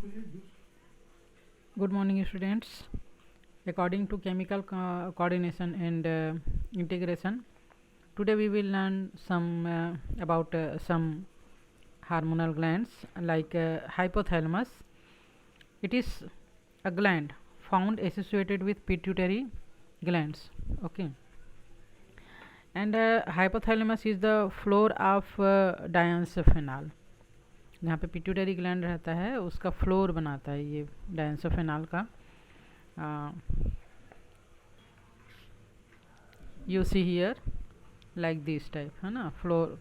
Good morning, students. According to chemical coordination and integration, today we will learn some about some hormonal glands like hypothalamus. It is a gland found associated with pituitary glands. Okay, and hypothalamus is the floor of diencephalon. जहाँ पे pituitary gland रहता है उसका floor बनाता है ये diencephalon का. You see here like this type है ना, floor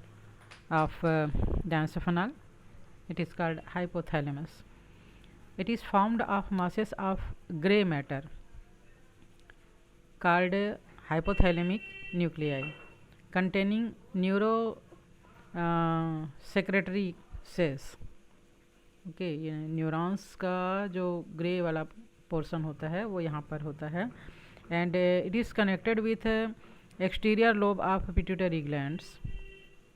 of diencephalon. It is called hypothalamus. It is formed of masses of grey matter called hypothalamic nuclei containing neuro secretory cells. Okay, ये neurons का जो grey वाला portion होता है वो यहाँ पर होता है. And it is connected with exterior lobe of pituitary glands.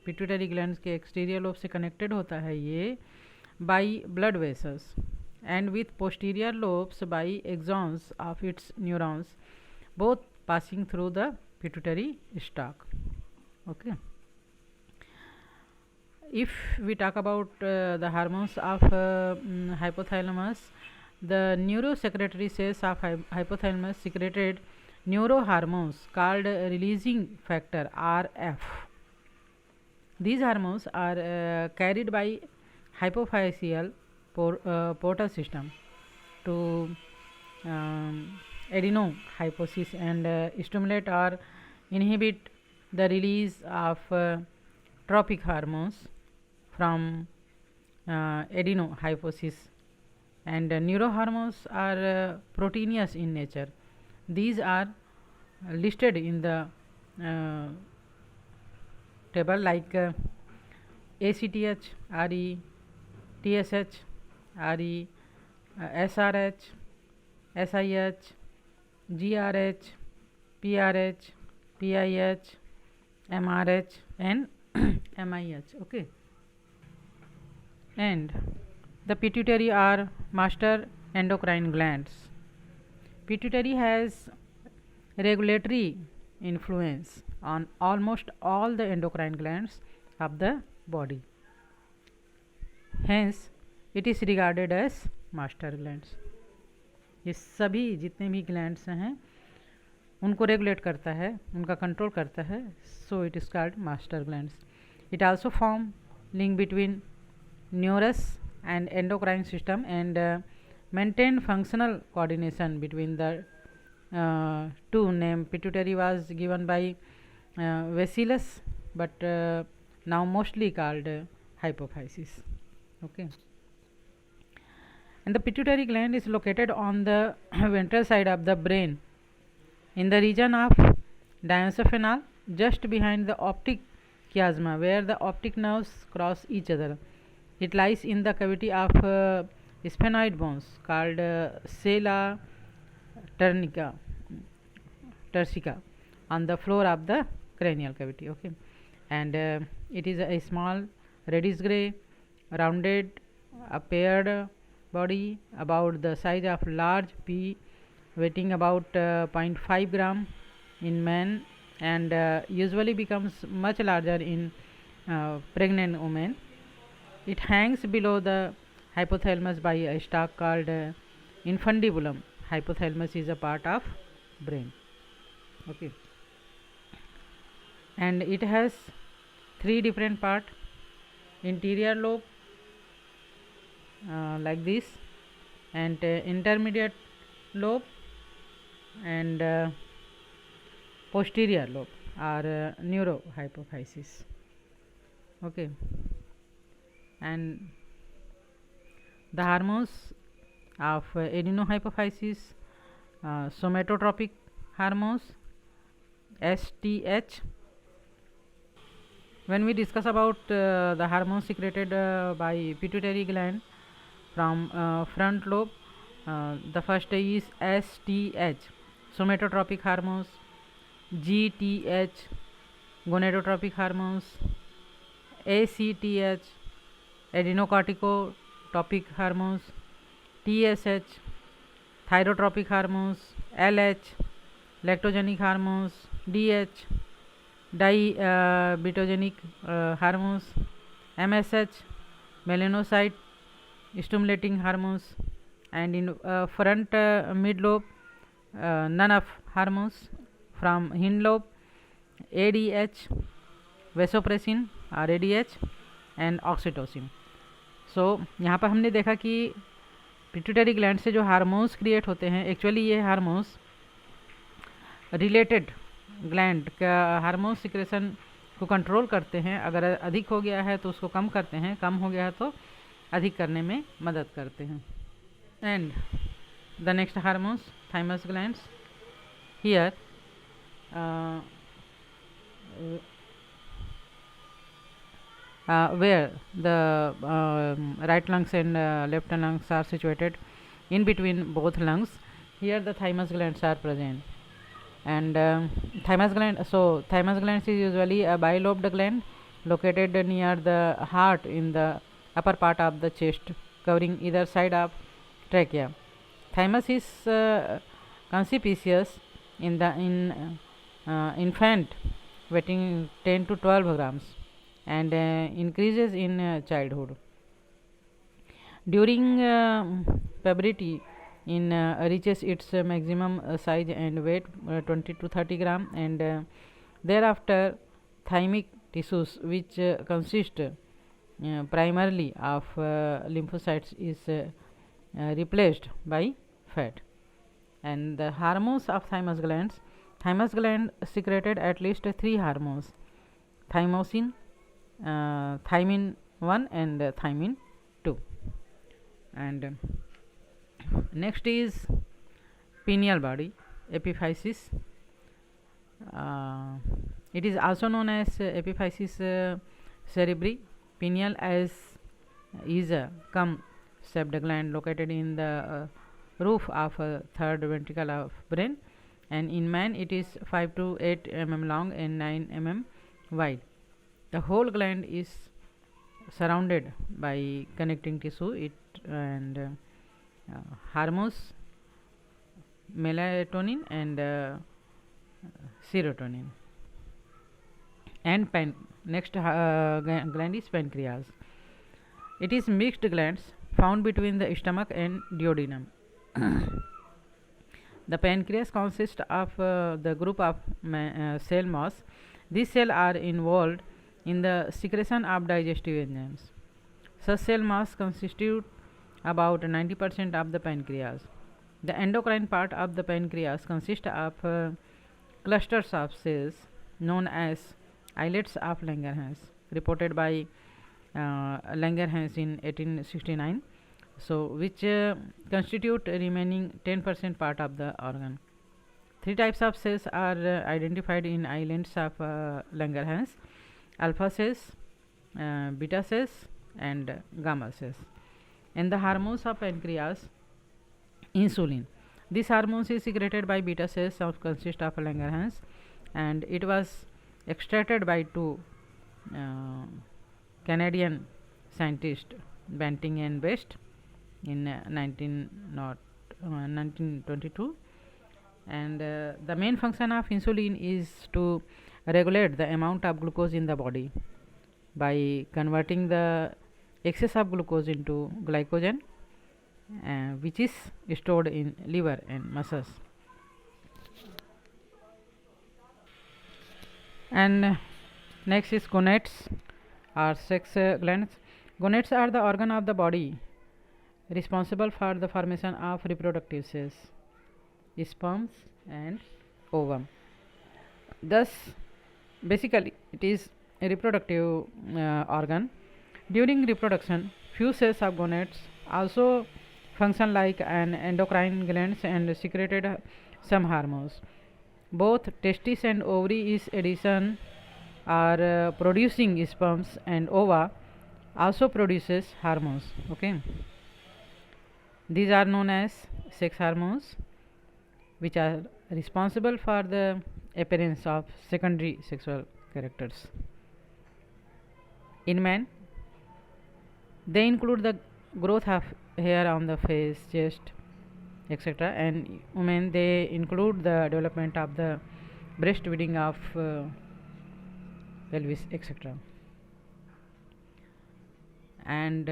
Pituitary glands के एक्सटीरियर लोब से कनेक्टेड होता है ये by blood vessels and with posterior lobes by axons of its neurons both passing through the pituitary stalk. Okay, if we talk about the hormones of hypothalamus, the neurosecretory cells of hypothalamus secreted neurohormones called releasing factor RF. These hormones are carried by hypophyseal portal system to adenohypophysis and stimulate or inhibit the release of tropic hormones from adenohypophysis. And neurohormones are proteinous in nature. These are listed in the table like ACTH, RE, TSH, RE, SRH, SIH, GRH, PRH, PIH, MRH and MIH. Okay, and the pituitary are master endocrine glands. Pituitary has regulatory influence on almost all the endocrine glands of the body. Hence, it is regarded as master glands. ये सभी जितने भी glands हैं उनको regulate करता है, उनका control करता है. So it is called master glands. It also form link between neural and endocrine system and maintain functional coordination between the two. Name pituitary was given by Vesalius but now mostly called hypophysis. Okay, and the pituitary gland is located on the ventral side of the brain in the region of diencephalon, just behind the optic chiasma where the optic nerves cross each other. It lies in the cavity of sphenoid bones called sella turcica on the floor of the cranial cavity. Okay, and it is a small reddish gray rounded paired body about the size of large pea, weighing about 0.5 gram in men and usually becomes much larger in pregnant women. It hangs below the hypothalamus by a stalk called infundibulum. Hypothalamus is a part of brain. Okay, and it has three different parts: interior lobe like this, and intermediate lobe and posterior lobe are neurohypophysis. Okay, and the hormones of adenohypophysis, somatotropic hormones STH. When we discuss about the hormones secreted by pituitary gland from front lobe, the first is STH, somatotropic hormones, GTH, gonadotropic hormones, ACTH, adenocorticotropic hormones, TSH, thyrotropic hormones, LH, lactogenic hormones, DH, dibetogenic hormones, MSH, melanocyte stimulating hormones, and in front mid lobe none of hormones. From hind lobe ADH, vasopressin or ADH and oxytocin. सो यहाँ पर हमने देखा कि pituitary gland से जो hormones create होते हैं, actually ये हार्मोन्स रिलेटेड ग्लैंड का हार्मोन सिक्रेशन को कंट्रोल करते हैं. अगर अधिक हो गया है तो उसको कम करते हैं, कम हो गया है तो अधिक करने में मदद करते हैं. And the next hormones thymus glands. Here where the right lungs and left lungs are situated in between both lungs. Here the thymus glands are present. And thymus glands is usually a bilobed gland located near the heart in the upper part of the chest, covering either side of trachea. Thymus is conspicuous in infant weighing 10 to 12 grams and increases in childhood. During puberty, reaches its maximum size and weight 20 to 30 gram, and thereafter thymic tissues, which consist primarily of lymphocytes, is replaced by fat. And the hormones of thymus gland secreted at least 3 hormones: thymosin, thymin 1 and thymin 2. And next is pineal body, epiphysis. It is also known as epiphysis cerebri. Pineal is a cum-shaped gland located in the roof of third ventricle of brain, and in man it is 5 to 8 mm long and 9 mm wide. The whole gland is surrounded by connecting tissue and hormones melatonin and serotonin. And next gland is pancreas. It is mixed glands found between the stomach and duodenum. The pancreas consists of the group of cell mass. These cells are involved in the secretion of digestive enzymes. Such cell mass constitute about 90% of the pancreas. The endocrine part of the pancreas consists of clusters of cells known as islets of Langerhans, reported by Langerhans in 1869. Which constitute remaining 10% part of the organ. 3 types of cells are identified in islets of Langerhans: alpha cells, beta cells, and gamma cells. And the hormones of pancreas, insulin. This hormone is secreted by beta cells of consist of Langerhans, and it was extracted by 2 Canadian scientists, Banting and Best, in 1922. And the main function of insulin is to regulate the amount of glucose in the body by converting the excess of glucose into glycogen, which is stored in liver and muscles. And next is gonads or sex glands. Gonads are the organ of the body responsible for the formation of reproductive cells, sperms and ovum. Thus, basically, it is a reproductive organ. During reproduction, few cells of gonads also function like an endocrine glands and secreted some hormones. Both testes and ovary is addition are producing sperms, and ova also produces hormones. Okay. These are known as sex hormones, which are responsible for the appearance of secondary sexual characters. In man, they include the growth of hair on the face, chest, etc. And women, they include the development of the breastfeeding of pelvis, etc. And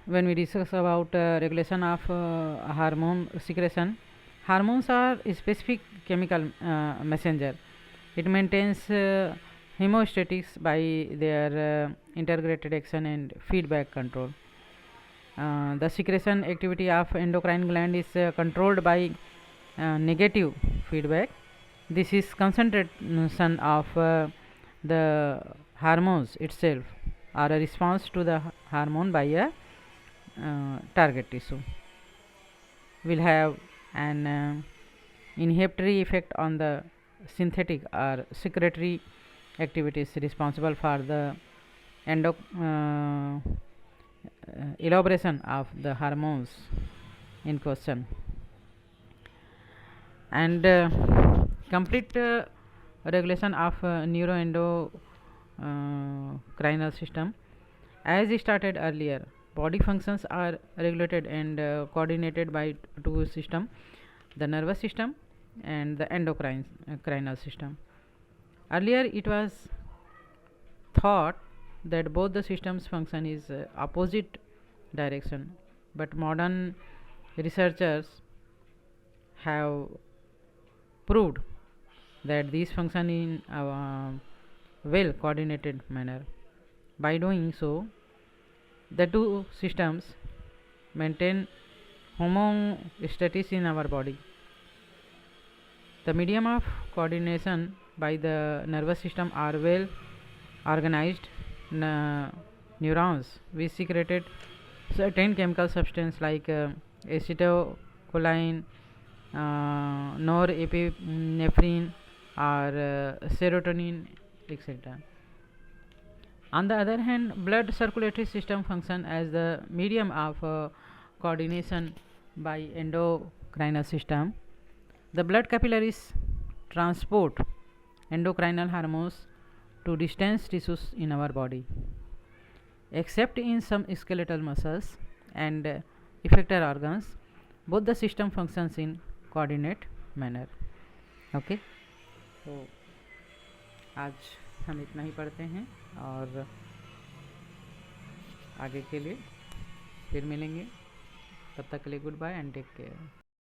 when we discuss about regulation of hormone secretion, hormones are a specific chemical messenger. It maintains homeostasis by their integrated action and feedback control. The secretion activity of endocrine gland is controlled by negative feedback. This is concentration of the hormones itself, or a response to the hormone by a target tissue, will have an inhibitory effect on the synthetic or secretory activities responsible for the elaboration of the hormones in question. And complete regulation of neuroendocrine system. As started earlier, body functions are regulated and coordinated by two systems, the nervous system and the endocrine system. Earlier it was thought that both the systems function is opposite direction, but modern researchers have proved that these function in a well coordinated manner. By doing so, the two systems maintain homeostasis in our body. The medium of coordination by the nervous system are well organized neurons which secreted certain chemical substance like acetylcholine, norepinephrine, or serotonin, etc. On the other hand, blood circulatory system function as the medium of coordination by endocrine system. The blood capillaries transport endocrinal hormones to distant tissues in our body. Except in some skeletal muscles and effector organs, both the system functions in coordinate manner. Okay, तो आज हम इतना ही पढ़ते हैं और आगे के लिए फिर मिलेंगे. तब तक के लिए goodbye and take care.